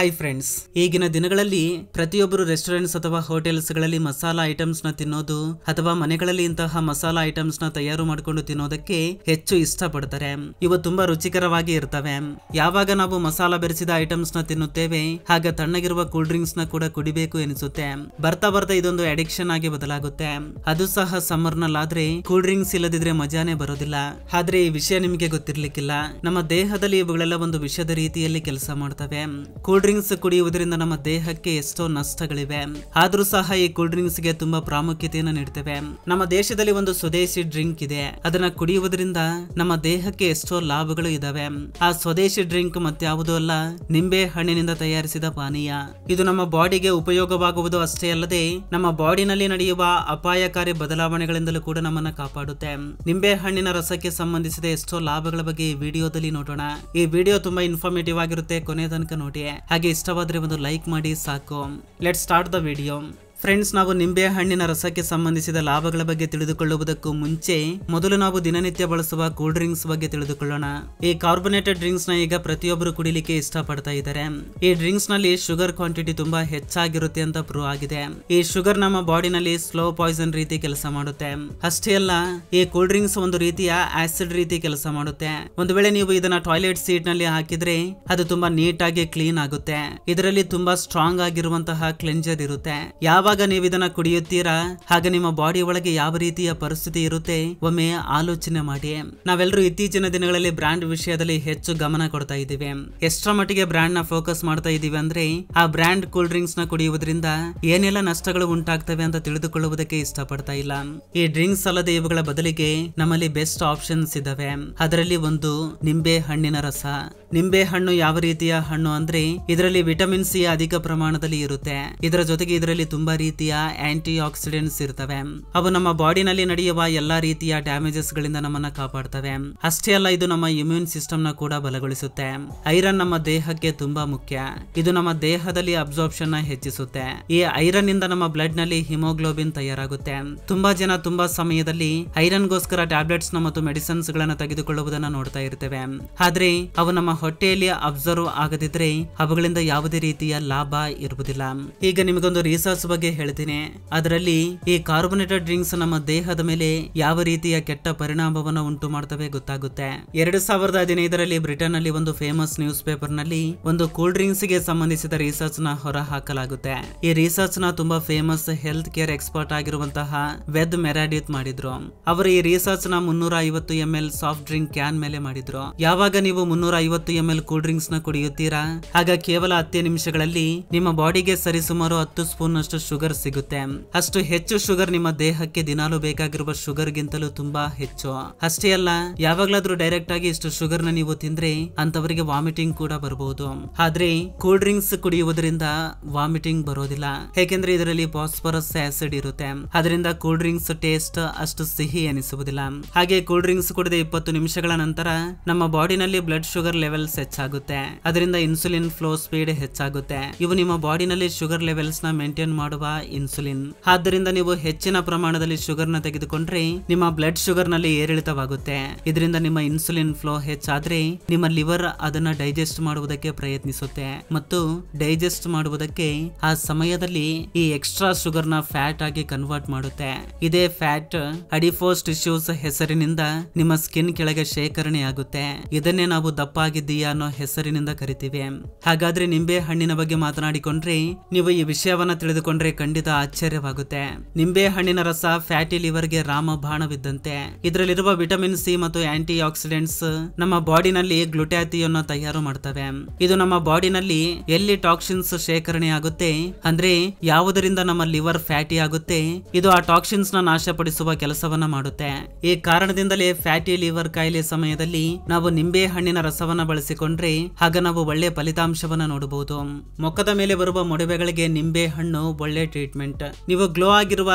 Hi friends, ಈಗಿನ ದಿನಗಳಲ್ಲಿ ಪ್ರತಿಯೊಬ್ಬರು ರೆಸ್ಟೋರೆಂಟ್ಸ್ ಅಥವಾ ಹೋಟೆಲ್ಸ್ ಗಳಲ್ಲಿ ಮಸಾಲಾ ಐಟಮ್ಸ್ ನ ತಿನ್ನೋದು ಅಥವಾ ಮನೆಗಳಲ್ಲಿ ಇಂತಹ ಮಸಾಲಾ ಐಟಮ್ಸ್ ನ ತಯಾರು ಮಾಡಿಕೊಂಡು ತಿನ್ನೋದಕ್ಕೆ ಹೆಚ್ಚು ಇಷ್ಟಪಡ್ತಾರೆ. ಇವು ತುಂಬಾ ರುಚಿಕರವಾಗಿ ಇರ್ತವೆ. ಯಾವಾಗ ನಾವು ಮಸಾಲಾ ಬೆರೆಸಿದ ಐಟಮ್ಸ್ ನ ತಿನ್ನುತ್ತೇವೆ ಹಾಗೆ ತಣ್ಣಗಿರುವ ಕೂಲ್ ಡ್ರಿಂಕ್ಸ್ ನ ಕೂಡ ಕುಡಿಬೇಕು ಎನಿಸುತ್ತೆ. ಬರ್ತಾ ಬರ್ತಾ ಇದೊಂದು ಅಡಿಕ್ಷನ್ ಆಗಿ ಬದಲಾಗುತ್ತೆ. ಅದು ಸಹ ಸಮ್ಮರ್ ನಲ್ಲಾದ್ರೆ ಕೂಲ್ ಡ್ರಿಂಕ್ಸ್ ಇಲ್ಲದಿದ್ರೆ ಮಜಾನೇ ಬರೋದಿಲ್ಲ. ಆದ್ರೆ ಈ ವಿಷಯ ನಿಮಗೆ ಗೊತ್ತಿರ್ಲಿಕ್ಕಿಲ್ಲ, ನಮ್ಮ ದೇಹದಲ್ಲಿ ಇವುಗಳೆಲ್ಲ ಒಂದು ವಿಷದ ರೀತಿಯಲ್ಲಿ ಕೆಲಸ ಮಾಡ್ತವೆ. ಕೂಲ್ ಡ್ರಿಂಕ್ಸ್ ಕುಡಿಯುವುದರಿಂದ ನಮ್ಮ ದೇಹಕ್ಕೆ ಎಷ್ಟೋ ನಷ್ಟಗಳಿವೆ. ಆದ್ರೂ ಸಹ ಈ ಕೂಲ್ ಡ್ರಿಂಕ್ಸ್ ಗೆ ತುಂಬಾ ಪ್ರಾಮುಖ್ಯತೆಯನ್ನು ನೀಡ್ತೇವೆ. ನಮ್ಮ ದೇಶದಲ್ಲಿ ಒಂದು ಸ್ವದೇಶಿ ಡ್ರಿಂಕ್ ಇದೆ. ಅದನ್ನ ಕುಡಿಯುವುದರಿಂದ ನಮ್ಮ ದೇಹಕ್ಕೆ ಎಷ್ಟೋ ಲಾಭಗಳು ಇದಾವೆ. ಆ ಸ್ವದೇಶಿ ಡ್ರಿಂಕ್ ಮತ್ಯಾವುದೂ ಅಲ್ಲ, ನಿಂಬೆ ಹಣ್ಣಿನಿಂದ ತಯಾರಿಸಿದ ಪಾನೀಯ. ಇದು ನಮ್ಮ ಬಾಡಿಗೆ ಉಪಯೋಗವಾಗುವುದು ಅಷ್ಟೇ ಅಲ್ಲದೆ ನಮ್ಮ ಬಾಡಿನಲ್ಲಿ ನಡೆಯುವ ಅಪಾಯಕಾರಿ ಬದಲಾವಣೆಗಳಿಂದಲೂ ಕೂಡ ನಮ್ಮನ್ನ ಕಾಪಾಡುತ್ತೆ. ನಿಂಬೆ ಹಣ್ಣಿನ ರಸಕ್ಕೆ ಸಂಬಂಧಿಸಿದ ಎಷ್ಟೋ ಲಾಭಗಳ ಬಗ್ಗೆ ಈ ವಿಡಿಯೋದಲ್ಲಿ ನೋಡೋಣ. ಈ ವಿಡಿಯೋ ತುಂಬಾ ಇನ್ಫಾರ್ಮೇಟಿವ್ ಆಗಿರುತ್ತೆ, ಕೊನೆ ತನಕ ನೋಡಿ. ಹಾಗೆ ಇಷ್ಟವಾದ್ರೆ ಒಂದು ಲೈಕ್ ಮಾಡಿ ಸಾಕು. Let's start the video. Friends, ನಾವು ನಿಂಬೆ ಹಣ್ಣಿನ ರಸಕ್ಕೆ ಸಂಬಂಧಿಸಿದ ಲಾಭಗಳ ಬಗ್ಗೆ ತಿಳಿದುಕೊಳ್ಳುವುದಕ್ಕೂ ಮುಂಚೆ ಮೊದಲು ನಾವು ದಿನನಿತ್ಯ ಬಳಸುವ ಕೂಲ್ ಡ್ರಿಂಕ್ಸ್ ಬಗ್ಗೆ ತಿಳಿದುಕೊಳ್ಳೋಣ. ಈ ಕಾರ್ಬೋನೇಟೆಡ್ ಡ್ರಿಂಕ್ಸ್ ನ ಈಗ ಪ್ರತಿಯೊಬ್ಬರು ಕುಡಿಲಿಕ್ಕೆ ಇಷ್ಟಪಡ್ತಾ ಇದ್ದಾರೆ. ಈ ಡ್ರಿಂಕ್ಸ್ ನಲ್ಲಿ ಶುಗರ್ ಕ್ವಾಂಟಿಟಿ ತುಂಬಾ ಹೆಚ್ಚಾಗಿರುತ್ತೆ ಅಂತ ಪ್ರೂವ್ ಆಗಿದೆ. ಈ ಶುಗರ್ ನಮ್ಮ ಬಾಡಿನಲ್ಲಿ ಸ್ಲೋ ಪಾಯ್ಸನ್ ರೀತಿ ಕೆಲಸ ಮಾಡುತ್ತೆ. ಅಷ್ಟೇ ಅಲ್ಲ, ಈ ಕೂಲ್ ಡ್ರಿಂಕ್ಸ್ ಒಂದು ರೀತಿಯ ಆಸಿಡ್ ರೀತಿ ಕೆಲಸ ಮಾಡುತ್ತೆ. ಒಂದು ವೇಳೆ ನೀವು ಇದನ್ನ ಟಾಯ್ಲೆಟ್ ಸೀಟ್ ನಲ್ಲಿ ಹಾಕಿದ್ರೆ ಅದು ತುಂಬಾ ನೀಟ್ ಆಗಿ ಕ್ಲೀನ್ ಆಗುತ್ತೆ. ಇದರಲ್ಲಿ ತುಂಬಾ ಸ್ಟ್ರಾಂಗ್ ಆಗಿರುವಂತಹ ಕ್ಲೆನ್ಸರ್ ಇರುತ್ತೆ. ಯಾವಾಗ ನೀವು ಇದನ್ನ ಕುಡಿಯುತ್ತೀರಾ ಹಾಗೆ ನಿಮ್ಮ ಬಾಡಿ ಒಳಗೆ ಯಾವ ರೀತಿಯ ಪರಿಸ್ಥಿತಿ ಇರುತ್ತೆ ಒಮ್ಮೆ ಆಲೋಚನೆ ಮಾಡಿ. ನಾವೆಲ್ಲರೂ ಇತ್ತೀಚಿನ ದಿನಗಳಲ್ಲಿ ಬ್ರ್ಯಾಂಡ್ ವಿಷಯದಲ್ಲಿ ಹೆಚ್ಚು ಗಮನ ಕೊಡ್ತಾ ಇದ್ದೀವಿ. ಎಷ್ಟರ ಮಟ್ಟಿಗೆ ಬ್ರ್ಯಾಂಡ್ ನ ಫೋಕಸ್ ಮಾಡ್ತಾ ಇದೀವಿ ಅಂದ್ರೆ ಆ ಬ್ರ್ಯಾಂಡ್ ಕೂಲ್ ಡ್ರಿಂಕ್ಸ್ ನ ಕುಡಿಯುವುದರಿಂದ ಏನೆಲ್ಲ ನಷ್ಟಗಳು ಉಂಟಾಗ್ತವೆ ಅಂತ ತಿಳಿದುಕೊಳ್ಳುವುದಕ್ಕೆ ಇಷ್ಟಪಡ್ತಾ ಇಲ್ಲ. ಈ ಡ್ರಿಂಕ್ಸ್ ಅಲ್ಲದೆ ಇವುಗಳ ಬದಲಿಗೆ ನಮ್ಮಲ್ಲಿ ಬೆಸ್ಟ್ ಆಪ್ಷನ್ಸ್ ಇದಾವೆ. ಅದರಲ್ಲಿ ಒಂದು ನಿಂಬೆ ಹಣ್ಣಿನ ರಸ. ನಿಂಬೆ ಹಣ್ಣು ಯಾವ ರೀತಿಯ ಹಣ್ಣು ಅಂದ್ರೆ ಇದರಲ್ಲಿ ವಿಟಮಿನ್ ಸಿ ಅಧಿಕ ಪ್ರಮಾಣದಲ್ಲಿ ಇರುತ್ತೆ. ಇದರ ಜೊತೆಗೆ ಇದರಲ್ಲಿ ತುಂಬಾ ರೀತಿಯ ಆಂಟಿ ಆಕ್ಸಿಡೆಂಟ್ಸ್ ಇರ್ತವೆ. ಅವು ನಮ್ಮ ಬಾಡಿನಲ್ಲಿ ನಡೆಯುವ ಎಲ್ಲಾ ರೀತಿಯ ಡ್ಯಾಮೇಜಸ್ ಗಳಿಂದ ನಮ್ಮನ್ನ ಕಾಪಾಡ್ತವೆ. ಅಷ್ಟೇ ಅಲ್ಲ, ಇದು ನಮ್ಮ ಇಮ್ಯೂನ್ ಸಿಸ್ಟಮ್ ನ ಕೂಡ ಬಲಗೊಳಿಸುತ್ತೆ. ಐರನ್ ನಮ್ಮ ದೇಹಕ್ಕೆ ತುಂಬಾ ಮುಖ್ಯ. ಇದು ನಮ್ಮ ದೇಹದಲ್ಲಿ ಅಬ್ಸಾರ್ಪ್ಷನ್ ನ ಹೆಚ್ಚಿಸುತ್ತೆ. ಈ ಐರನ್ ಇಂದ ನಮ್ಮ ಬ್ಲಡ್ ನಲ್ಲಿ ಹಿಮೋಗ್ಲೋಬಿನ್ ತಯಾರಾಗುತ್ತೆ. ತುಂಬಾ ಜನ ತುಂಬಾ ಸಮಯದಲ್ಲಿ ಐರನ್ ಗೋಸ್ಕರ ಟ್ಯಾಬ್ಲೆಟ್ಸ್ ನ ಮತ್ತು ಮೆಡಿಸಿನ್ಸ್ ಗಳನ್ನ ತೆಗೆದುಕೊಳ್ಳುವುದನ್ನ ನೋಡ್ತಾ ಇರ್ತೇವೆ. ಆದ್ರೆ ಅವು ನಮ್ಮ ಹೊಟ್ಟೆಯಲ್ಲಿ ಅಬ್ಸರ್ವ್ ಆಗದಿದ್ರೆ ಅವುಗಳಿಂದ ಯಾವುದೇ ರೀತಿಯ ಲಾಭ ಇರುವುದಿಲ್ಲ. ಈಗ ನಿಮಗೊಂದು ರಿಸರ್ಚ್ ಬಗ್ಗೆ ಹೇಳ್ತೀನಿ. ಅದರಲ್ಲಿ ಈ ಕಾರ್ಬೋನೇಟೆಡ್ ಡ್ರಿಂಕ್ಸ್ ನಮ್ಮ ದೇಹದ ಮೇಲೆ ಯಾವ ರೀತಿಯ ಕೆಟ್ಟ ಪರಿಣಾಮವನ್ನು ಉಂಟು ಮಾಡ್ತವೆ ಗೊತ್ತಾಗುತ್ತೆ. 2015ರಲ್ಲಿ ಬ್ರಿಟನ್ ನಲ್ಲಿ ಒಂದು ಫೇಮಸ್ ನ್ಯೂಸ್ ಪೇಪರ್ ನಲ್ಲಿ ಒಂದು ಕೂಲ್ ಡ್ರಿಂಕ್ಸ್ ಗೆ ಸಂಬಂಧಿಸಿದ ರಿಸರ್ಚ್ ನ ಹೊರ ಹಾಕಲಾಗುತ್ತೆ. ಈ ರಿಸರ್ಚ್ ನ ತುಂಬಾ ಫೇಮಸ್ ಹೆಲ್ತ್ ಕೇರ್ ಎಕ್ಸ್ಪರ್ಟ್ ಆಗಿರುವಂತಹ ವೆದ್ ಮೆರಾಡಿತ್ ಮಾಡಿದ್ರು. ಅವರು ಈ ರಿಸರ್ಚ್ ನ 350 ml ಸಾಫ್ಟ್ ಡ್ರಿಂಕ್ ಕ್ಯಾನ್ ಮೇಲೆ ಮಾಡಿದ್ರು. ಯಾವಾಗ ನೀವು 350 ml ಕೂಲ್ ಡ್ರಿಂಕ್ಸ್ ನ ಕುಡಿಯುತ್ತೀರಾ ಆಗ ಕೇವಲ 10 ನಿಮಿಷಗಳಲ್ಲಿ ನಿಮ್ಮ ಬಾಡಿಗೆ ಸರಿಸುಮಾರು 10 ಸ್ಪೂನ್ ಅಷ್ಟು ಶುಗರ್ ಸಿಗುತ್ತೆ. ಅಷ್ಟು ಹೆಚ್ಚು ಶುಗರ್ ನಿಮ್ಮ ದೇಹಕ್ಕೆ ದಿನಾಲು ಬೇಕಾಗಿರುವ ಶುಗರ್ ಗಿಂತಲೂ ತುಂಬಾ ಹೆಚ್ಚು. ಅಷ್ಟೇ ಅಲ್ಲ, ಯಾವಾಗ್ಲಾದ್ರೂ ಡೈರೆಕ್ಟ್ ಆಗಿ ಇಷ್ಟು ಶುಗರ್ ನ ನೀವು ತಿಂದ್ರೆ ಅಂತವರಿಗೆ ವಾಮಿಟಿಂಗ್ ಕೂಡ ಬರಬಹುದು. ಆದ್ರೆ ಕೂಲ್ ಡ್ರಿಂಕ್ಸ್ ಕುಡಿಯುವುದರಿಂದ ವಾಮಿಟಿಂಗ್ ಬರೋದಿಲ್ಲ. ಯಾಕೆಂದ್ರೆ ಇದರಲ್ಲಿ ಫಾಸ್ಫರಸ್ ಆಸಿಡ್ ಇರುತ್ತೆ. ಅದರಿಂದ ಕೂಲ್ ಡ್ರಿಂಕ್ಸ್ ಟೇಸ್ಟ್ ಅಷ್ಟು ಸಿಹಿ ಎನಿಸುವುದಿಲ್ಲ. ಹಾಗೆ ಕೂಲ್ ಡ್ರಿಂಕ್ಸ್ ಕುಡಿದ 20 ನಿಮಿಷಗಳ ನಂತರ ನಮ್ಮ ಬಾಡಿನಲ್ಲಿ ಬ್ಲಡ್ ಶುಗರ್ ಲೆವೆಲ್ಸ್ ಹೆಚ್ಚಾಗುತ್ತೆ. ಅದರಿಂದ ಇನ್ಸುಲಿನ್ ಫ್ಲೋ ಸ್ಪೀಡ್ ಹೆಚ್ಚಾಗುತ್ತೆ. ಇವು ನಿಮ್ಮ ಬಾಡಿನಲ್ಲಿ ಶುಗರ್ ಲೆವೆಲ್ಸ್ ನ ಮೇಂಟೈನ್ ಮಾಡುವ ಇನ್ಸುಲಿನ್. ಆದ್ದರಿಂದ ನೀವು ಹೆಚ್ಚಿನ ಪ್ರಮಾಣದಲ್ಲಿ ಶುಗರ್ ನ ತೆಗೆದುಕೊಂಡ್ರೆ ನಿಮ್ಮ ಬ್ಲಡ್ ಶುಗರ್ ನಲ್ಲಿ ಏರಿಳಿತವಾಗುತ್ತೆ. ಇದರಿಂದ ನಿಮ್ಮ ಇನ್ಸುಲಿನ್ ಫ್ಲೋ ಹೆಚ್ಚಾದ್ರೆ ನಿಮ್ಮ ಲಿವರ್ ಅದನ್ನ ಡೈಜೆಸ್ಟ್ ಮಾಡುವುದಕ್ಕೆ ಪ್ರಯತ್ನಿಸುತ್ತೆ ಮತ್ತು ಡೈಜೆಸ್ಟ್ ಮಾಡುವುದಕ್ಕೆ ಆ ಸಮಯದಲ್ಲಿ ಈ ಎಕ್ಸ್ಟ್ರಾ ಶುಗರ್ ನ ಫ್ಯಾಟ್ ಆಗಿ ಕನ್ವರ್ಟ್ ಮಾಡುತ್ತೆ. ಇದೇ ಫ್ಯಾಟ್ ಅಡಿಪೋಸ್ ಟಿಶ್ಯೂಸ್ ಹೆಸರಿನಿಂದ ನಿಮ್ಮ ಸ್ಕಿನ್ ಕೆಳಗೆ ಶೇಖರಣೆ ಆಗುತ್ತೆ. ಇದನ್ನೇ ನಾವು ದಪ್ಪ ಆಗಿದ್ದೀಯಾ ಅನ್ನೋ ಹೆಸರಿನಿಂದ ಕರಿತೀವಿ. ಹಾಗಾದ್ರೆ ನಿಂಬೆ ಹಣ್ಣಿನ ಬಗ್ಗೆ ಮಾತನಾಡಿಕೊಂಡ್ರೆ ನೀವು ಈ ವಿಷಯವನ್ನ ತಿಳಿದುಕೊಂಡ್ರೆ ಖಂಡಿತ ಆಶ್ಚರ್ಯವಾಗುತ್ತೆ. ನಿಂಬೆ ಹಣ್ಣಿನ ರಸ ಫ್ಯಾಟಿ ಲಿವರ್ ಗೆ ರಾಮಬಾಣವಿದ್ದಂತೆ. ಇದರಲ್ಲಿರುವ ವಿಟಮಿನ್ ಸಿ ಮತ್ತು ಆಂಟಿ ಆಕ್ಸಿಡೆಂಟ್ಸ್ ನಮ್ಮ ಬಾಡಿನಲ್ಲಿ ಗ್ಲುಟಾಥಿಯನ್ ತಯಾರು ಮಾಡ್ತವೆ. ಇದು ನಮ್ಮ ಬಾಡಿನಲ್ಲಿ ಎಲ್ಲಿ ಟಾಕ್ಸಿನ್ಸ್ ಶೇಖರಣೆ ಆಗುತ್ತೆ ಅಂದ್ರೆ ಯಾವುದರಿಂದ ನಮ್ಮ ಲಿವರ್ ಫ್ಯಾಟಿ ಆಗುತ್ತೆ, ಇದು ಆ ಟಾಕ್ಸಿನ್ಸ್ ನ ನಾಶಪಡಿಸುವ ಕೆಲಸವನ್ನ ಮಾಡುತ್ತೆ. ಈ ಕಾರಣದಿಂದಲೇ ಫ್ಯಾಟಿ ಲಿವರ್ ಕಾಯಿಲೆ ಸಮಯದಲ್ಲಿ ನಾವು ನಿಂಬೆ ಹಣ್ಣಿನ ರಸವನ್ನ ಬಳಸಿಕೊಂಡ್ರೆ ಆಗ ನಾವು ಒಳ್ಳೆ ಫಲಿತಾಂಶವನ್ನ ನೋಡಬಹುದು. ಮುಖದ ಮೇಲೆ ಬರುವ ಮೊಡವೆಗಳಿಗೆ ನಿಂಬೆ ಹಣ್ಣು ಒಳ್ಳೆ ಒಳ್ಳೆ ಟ್ರೀಟ್ಮೆಂಟ್. ನೀವು ಗ್ಲೋ ಆಗಿರುವ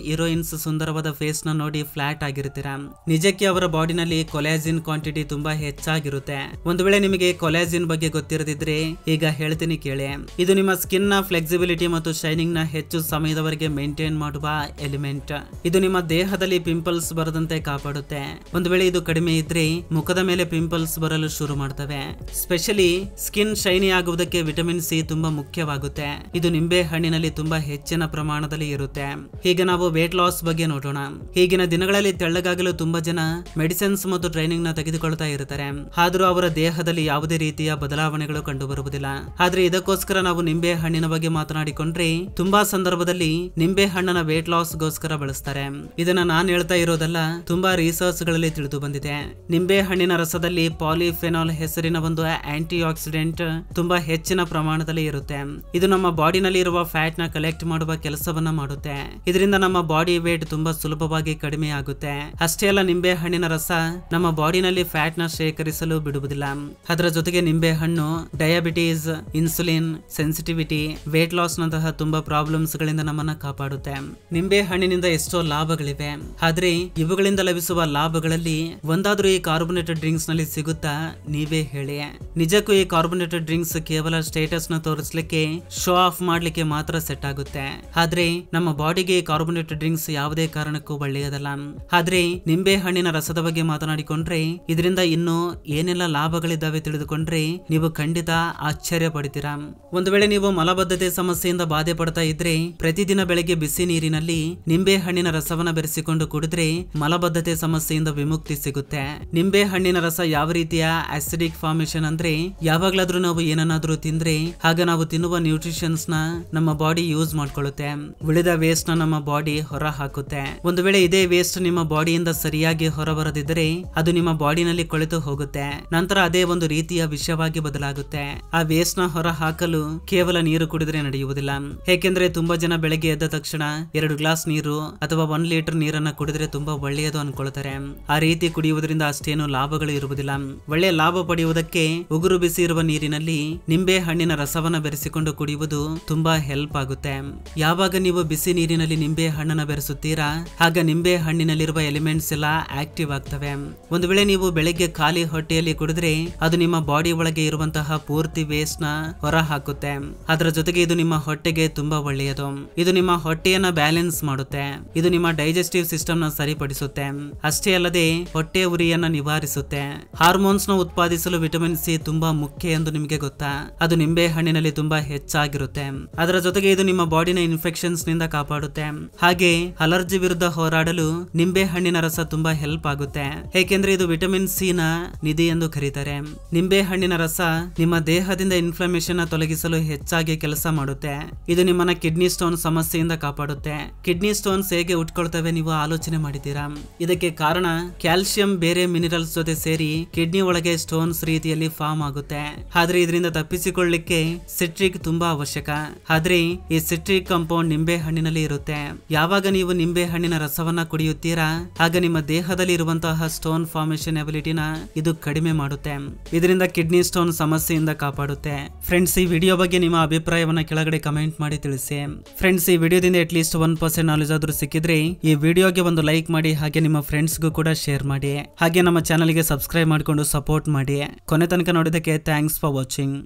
ಹೀರೋಯಿನ್ಸ್ ಸುಂದರವಾದ ಫೇಸ್ ನ ನೋಡಿ ಫ್ಲಾಟ್ ಆಗಿರ್ತೀರಾ. ನಿಜಕ್ಕೆ ಅವರ ಬಾಡಿನಲ್ಲಿ ಕೊಲಾಜಿನ್ ಕ್ವಾಂಟಿಟಿ ತುಂಬಾ ಹೆಚ್ಚಾಗಿರುತ್ತೆ. ಒಂದು ವೇಳೆ ನಿಮಗೆ ಕೊಲಾಜಿನ್ ಬಗ್ಗೆ ಗೊತ್ತಿರದಿದ್ರೆ ಈಗ ಹೇಳ್ತೀನಿ ಕೇಳಿ. ಇದು ನಿಮ್ಮ ಸ್ಕಿನ್ ನ ಫ್ಲೆಕ್ಸಿಬಿಲಿಟಿ ಮತ್ತು ಶೈನಿಂಗ್ ನ ಹೆಚ್ಚು ಸಮಯದವರೆಗೆ ಮೇಂಟೈನ್ ಮಾಡುವ ಎಲಿಮೆಂಟ್. ಇದು ನಿಮ್ಮ ದೇಹದಲ್ಲಿ ಪಿಂಪಲ್ಸ್ ಬರದಂತೆ ಕಾಪಾಡುತ್ತೆ. ಒಂದು ವೇಳೆ ಇದು ಕಡಿಮೆ ಇದ್ರೆ ಮುಖದ ಮೇಲೆ ಪಿಂಪಲ್ಸ್ ಬರಲು ಶುರು ಮಾಡ್ತವೆ. ಸ್ಪೆಷಲಿ ಸ್ಕಿನ್ ಶೈನಿ ಆಗುವುದಕ್ಕೆ ವಿಟಮಿನ್ ಸಿ ತುಂಬಾ ಮುಖ್ಯವಾಗುತ್ತೆ. ಇದು ನಿಂಬೆ ಹಣ್ಣಿನಲ್ಲಿ ತುಂಬಾ ಹೆಚ್ಚಿನ ಪ್ರಮಾಣದಲ್ಲಿ ಇರುತ್ತೆ. ಈಗ ನಾವು ವೇಟ್ ಲಾಸ್ ಬಗ್ಗೆ ನೋಡೋಣ. ಈಗಿನ ದಿನಗಳಲ್ಲಿ ತೆಳ್ಳಗಾಗಲು ತುಂಬಾ ಜನ ಮೆಡಿಸಿನ್ಸ್ ಮತ್ತು ಟ್ರೈನಿಂಗ್ ನ ತೆಗೆದುಕೊಳ್ತಾ ಇರ್ತಾರೆ. ಆದ್ರೂ ಅವರ ದೇಹದಲ್ಲಿ ಯಾವುದೇ ರೀತಿಯ ಬದಲಾವಣೆಗಳು ಕಂಡು ಬರುವುದಿಲ್ಲ. ಆದ್ರೆ ಇದಕ್ಕೋಸ್ಕರ ನಾವು ನಿಂಬೆ ಹಣ್ಣಿನ ಬಗ್ಗೆ ಮಾತನಾಡಿಕೊಂಡ್ರೆ ತುಂಬಾ ಸಂದರ್ಭದಲ್ಲಿ ನಿಂಬೆ ಹಣ್ಣನ್ನ ವೇಟ್ ಲಾಸ್ ಗೋಸ್ಕರ ಬಳಸ್ತಾರೆ. ಇದನ್ನ ನಾನು ಹೇಳ್ತಾ ಇರೋದಲ್ಲ, ತುಂಬಾ ರಿಸರ್ಚ್ ಗಳಲ್ಲಿ ತಿಳಿದು ಬಂದಿದೆ. ನಿಂಬೆ ಹಣ್ಣಿನ ರಸದಲ್ಲಿ ಪಾಲಿಫೆನಾಲ್ ಹೆಸರಿನ ಒಂದು ಆಂಟಿ ಆಕ್ಸಿಡೆಂಟ್ ತುಂಬಾ ಹೆಚ್ಚಿನ ಪ್ರಮಾಣದಲ್ಲಿ ಇರುತ್ತೆ. ಇದು ನಮ್ಮ ಬಾಡಿನಲ್ಲಿ ಇರುವ ಫ್ಯಾಟ್ ನ ಕಲೆಕ್ಟ್ ಮಾಡುವ ಕೆಲಸವನ್ನ ಮಾಡುತ್ತೆ. ಇದರಿಂದ ನಮ್ಮ ಬಾಡಿ ವೇಟ್ ತುಂಬಾ ಸುಲಭವಾಗಿ ಕಡಿಮೆ ಆಗುತ್ತೆ. ಅಷ್ಟೇ ಅಲ್ಲ, ನಿಂಬೆ ಹಣ್ಣಿನ ರಸ ನಮ್ಮ ಬಾಡಿನಲ್ಲಿ ಫ್ಯಾಟ್ ನ ಶೇಖರಿಸಲು ಬಿಡುವುದಿಲ್ಲ. ಅದರ ಜೊತೆಗೆ ನಿಂಬೆ ಹಣ್ಣು diabetes, insulin sensitivity, weight loss ನಂತಹ ತುಂಬಾ ಪ್ರಾಬ್ಲಮ್ಸ್ ಗಳಿಂದ ನಮ್ಮನ್ನ ಕಾಪಾಡುತ್ತೆ. ನಿಂಬೆ ಹಣ್ಣಿನಿಂದ ಎಷ್ಟೋ ಲಾಭಗಳಿವೆ. ಆದ್ರೆ ಇವುಗಳಿಂದ ಲಭಿಸುವ ಲಾಭಗಳಲ್ಲಿ ಒಂದಾದ್ರೂ ಈ ಕಾರ್ಬೋನೇಟೆಡ್ ಡ್ರಿಂಕ್ಸ್ ನಲ್ಲಿ ಸಿಗುತ್ತಾ? ನೀವೇ ಹೇಳಿ. ನಿಜಕ್ಕೂ ಈ ಕಾರ್ಬೋನೇಟೆಡ್ ಡ್ರಿಂಕ್ಸ್ ಕೇವಲ ಸ್ಟೇಟಸ್ ನ ತೋರಿಸಲಿಕ್ಕೆ, ಶೋ ಆಫ್ ಮಾಡ್ಲಿಕ್ಕೆ ಮಾತ್ರ ಸೆಟ್ ಆಗುತ್ತೆ. ಆದ್ರೆ ನಮ್ಮ ಬಾಡಿಗೆ ಕಾರ್ಬೋನೇಟೆಡ್ ಡ್ರಿಂಕ್ಸ್ ಯಾವುದೇ ಕಾರಣಕ್ಕೂ ಒಳ್ಳೆಯದಲ್ಲ. ಆದ್ರೆ ನಿಂಬೆ ಹಣ್ಣಿನ ರಸದ ಬಗ್ಗೆ ಮಾತನಾಡಿಕೊಂಡ್ರೆ ಇದರಿಂದ ಇನ್ನೂ ಏನೆಲ್ಲ ಲಾಭಗಳಿದ್ದಾವೆ ತಿಳಿದುಕೊಂಡ್ರೆ ನೀವು ಖಂಡಿತ ಆಶ್ಚರ್ಯ ಪಡ್ತೀರಾ. ಒಂದು ವೇಳೆ ನೀವು ಮಲಬದ್ಧತೆ ಸಮಸ್ಯೆಯಿಂದ ಬಾಧೆ ಪಡ್ತಾ ಇದ್ರೆ ಪ್ರತಿದಿನ ಬೆಳಗ್ಗೆ ಬಿಸಿ ನೀರಿನಲ್ಲಿ ನಿಂಬೆ ಹಣ್ಣಿನ ರಸವನ್ನ ಬೆರೆಸಿಕೊಂಡು ಕುಡಿದ್ರೆ ಮಲಬದ್ಧತೆ ಸಮಸ್ಯೆಯಿಂದ ವಿಮುಕ್ತಿ ಸಿಗುತ್ತೆ. ನಿಂಬೆ ಹಣ್ಣಿನ ರಸ ಯಾವ ರೀತಿಯ ಆಸಿಡಿಕ್ ಫಾರ್ಮೇಶನ್ ಅಂದ್ರೆ, ಯಾವಾಗ್ಲಾದ್ರೂ ನಾವು ಏನನ್ನಾದ್ರೂ ತಿಂದ್ರೆ ಆಗ ನಾವು ತಿನ್ನುವ ನ್ಯೂಟ್ರಿಷನ್ಸ್ ನ ನಮ್ಮ ಬಾಡಿ ಯೂಸ್ ಮಾಡ್ಕೊಳ್ಳುತ್ತೆ. ಉಳಿದ ವೇಸ್ಟ್ ನ ನಮ್ಮ ಬಾಡಿ ಹೊರ ಹಾಕುತ್ತೆ. ಒಂದು ವೇಳೆ ಇದೇ ವೇಸ್ಟ್ ನಿಮ್ಮ ಬಾಡಿಯಿಂದ ಸರಿಯಾಗಿ ಹೊರ ಬರದಿದ್ದರೆ ಅದು ನಿಮ್ಮ ಬಾಡಿನಲ್ಲಿ ಕೊಳೆತು ಹೋಗುತ್ತೆ. ನಂತರ ಅದೇ ಒಂದು ರೀತಿಯ ವಿಷವಾಗಿ ಬದಲಾಗುತ್ತೆ. ಆ ವೇಸ್ಟ್ ನ ಹೊರ ಹಾಕಲು ಕೇವಲ ನೀರು ಕುಡಿದ್ರೆ ನಡೆಯುವುದಿಲ್ಲ. ಏಕೆಂದ್ರೆ ತುಂಬಾ ಜನ ಬೆಳಗ್ಗೆ ಎದ್ದ ತಕ್ಷಣ 2 ಗ್ಲಾಸ್ ನೀರು ಅಥವಾ 1 ಲೀಟರ್ ನೀರನ್ನ ಕುಡಿದ್ರೆ ತುಂಬಾ ಒಳ್ಳೆಯದು ಅನ್ಕೊಳ್ತಾರೆ. ಆ ರೀತಿ ಕುಡಿಯುವುದರಿಂದ ಅಷ್ಟೇನು ಲಾಭಗಳು ಇರುವುದಿಲ್ಲ. ಒಳ್ಳೆ ಲಾಭ ಪಡೆಯುವುದಕ್ಕೆ ಉಗುರು ಬಿಸಿ ಇರುವ ನೀರಿನಲ್ಲಿ ನಿಂಬೆ ಹಣ್ಣಿನ ರಸವನ್ನ ಬೆರೆಸಿಕೊಂಡು ಕುಡಿಯುವುದು ತುಂಬಾ ಹೆಲ್ಪ್ ಆಗುತ್ತೆ. ಯಾವಾಗ ನೀವು ಬಿಸಿ ನೀರಿನಲ್ಲಿ ನಿಂಬೆ ಹಣ್ಣನ್ನ ಬೆರೆಸುತ್ತೀರಾ ಆಗ ನಿಂಬೆ ಹಣ್ಣಿನಲ್ಲಿರುವ ಎಲಿಮೆಂಟ್ಸ್ ಎಲ್ಲ ಆಕ್ಟಿವ್ ಆಗ್ತವೆ. ಒಂದು ವೇಳೆ ನೀವು ಬೆಳಿಗ್ಗೆ ಖಾಲಿ ಹೊಟ್ಟೆಯಲ್ಲಿ ಕುಡಿದ್ರೆ ಅದು ನಿಮ್ಮ ಬಾಡಿ ಒಳಗೆ ಇರುವಂತಹ ಪೂರ್ತಿ ವೇಸ್ಟ್ ನ ಹೊರ ಹಾಕುತ್ತೆ. ಅದರ ಜೊತೆಗೆ ಇದು ನಿಮ್ಮ ಹೊಟ್ಟೆಗೆ ತುಂಬಾ ಒಳ್ಳೆಯದು. ಇದು ನಿಮ್ಮ ಹೊಟ್ಟೆಯನ್ನ ಬ್ಯಾಲೆನ್ಸ್ ಮಾಡುತ್ತೆ. ಇದು ನಿಮ್ಮ ಡೈಜೆಸ್ಟಿವ್ ಸಿಸ್ಟಮ್ ನ ಸರಿಪಡಿಸುತ್ತೆ. ಅಷ್ಟೇ ಅಲ್ಲದೆ ಹೊಟ್ಟೆ ಉರಿಯನ್ನ ನಿವಾರಿಸುತ್ತೆ. ಹಾರ್ಮೋನ್ಸ್ ನ ಉತ್ಪಾದಿಸಲು ವಿಟಮಿನ್ ಸಿ ತುಂಬಾ ಮುಖ್ಯ ಎಂದು ನಿಮಗೆ ಗೊತ್ತಾ? ಅದು ನಿಂಬೆ ಹಣ್ಣಿನಲ್ಲಿ ತುಂಬಾ ಹೆಚ್ಚಾಗಿರುತ್ತೆ. ಅದರ ಜೊತೆಗೆ ಇದು ನಿಮ್ಮ ಬಾಡಿನ ಇನ್ಫೆಕ್ಷನ್ಸ್ ನಿಂದ ಕಾಪಾಡುತ್ತೆ. ಹಾಗೆ ಅಲರ್ಜಿ ವಿರುದ್ಧ ಹೋರಾಡಲು ನಿಂಬೆ ಹಣ್ಣಿನ ರಸ ತುಂಬಾ ಹೆಲ್ಪ್ ಆಗುತ್ತೆ. ಏಕೆಂದ್ರೆ ಇದು ವಿಟಮಿನ್ ಸಿ ನ ನಿಧಿ ಎಂದು ಕರೀತಾರೆ. ನಿಂಬೆ ಹಣ್ಣಿನ ರಸ ನಿಮ್ಮ ದೇಹದಿಂದ ಇನ್ಫ್ಲಮೇಷನ್ ತೊಲಗಿಸಲು ಹೆಚ್ಚಾಗಿ ಕೆಲಸ ಮಾಡುತ್ತೆ. ಇದು ನಿಮ್ಮನ್ನ ಕಿಡ್ನಿ ಸ್ಟೋನ್ ಸಮಸ್ಯೆಯಿಂದ ಕಾಪಾಡುತ್ತೆ. ಕಿಡ್ನಿ ಸ್ಟೋನ್ಸ್ ಹೇಗೆ ಉಟ್ಕೊಳ್ತವೆ ನೀವು ಆಲೋಚನೆ ಮಾಡಿದ್ದೀರಾ? ಇದಕ್ಕೆ ಕಾರಣ ಕ್ಯಾಲ್ಸಿಯಂ ಬೇರೆ ಮಿನರಲ್ಸ್ ಜೊತೆ ಸೇರಿ ಕಿಡ್ನಿ ಒಳಗೆ ಸ್ಟೋನ್ಸ್ ರೀತಿಯಲ್ಲಿ ಫಾರ್ಮ್ ಆಗುತ್ತೆ. ಆದ್ರೆ ಇದರಿಂದ ತಪ್ಪಿಸಿಕೊಳ್ಳಲಿಕ್ಕೆ ಸಿಟ್ರಿಕ್ ತುಂಬಾ ಅವಶ್ಯಕ. ಆದ್ರೆ ಈ ಸಿಟ್ರಿಕ್ ಕಾಂಪೌಂಡ್ ನಿಂಬೆ ಹಣ್ಣಿನಲ್ಲಿ ಇರುತ್ತೆ. ಯಾವಾಗ ನೀವು ನಿಂಬೆ ಹಣ್ಣಿನ ರಸವನ್ನ ಕುಡಿಯುತ್ತೀರಾ ಆಗ ನಿಮ್ಮ ದೇಹದಲ್ಲಿ ಇರುವಂತಹ ಸ್ಟೋನ್ ಫಾರ್ಮೇಶನ್ ಎಬಿಲಿಟಿನ ಇದು ಕಡಿಮೆ ಮಾಡುತ್ತೆ. ಇದರಿಂದ ಕಿಡ್ನಿ ಸ್ಟೋನ್ ಸಮಸ್ಯೆಯಿಂದ ಕಾಪಾಡುತ್ತೆ. ಫ್ರೆಂಡ್ಸ್, ಈ ವಿಡಿಯೋ ಬಗ್ಗೆ ನಿಮ್ಮ ಅಭಿಪ್ರಾಯವನ್ನ ಕೆಳಗಡೆ ಕಮೆಂಟ್ ಮಾಡಿ ತಿಳಿಸಿ. ಫ್ರೆಂಡ್ಸ್, ಈ ವಿಡಿಯೋದಿಂದ ಅಟ್ಲೀಸ್ಟ್ 1% ನಾಲೆಜ್ ಆದ್ರೂ ಸಿಕ್ಕಿದ್ರೆ ಈ ವಿಡಿಯೋಗೆ ಒಂದು ಲೈಕ್ ಮಾಡಿ, ಹಾಗೆ ನಿಮ್ಮ ಫ್ರೆಂಡ್ಸ್ಗೂ ಕೂಡ ಶೇರ್ ಮಾಡಿ. ಹಾಗೆ ನಮ್ಮ ಚಾನಲ್ಗೆ ಸಬ್ಸ್ಕ್ರೈಬ್ ಮಾಡಿಕೊಂಡು ಸಪೋರ್ಟ್ ಮಾಡಿ. ಕೊನೆ ತನಕ ನೋಡಿದಕ್ಕೆ ಥ್ಯಾಂಕ್ಸ್ ಫಾರ್ ವಾಚಿಂಗ್.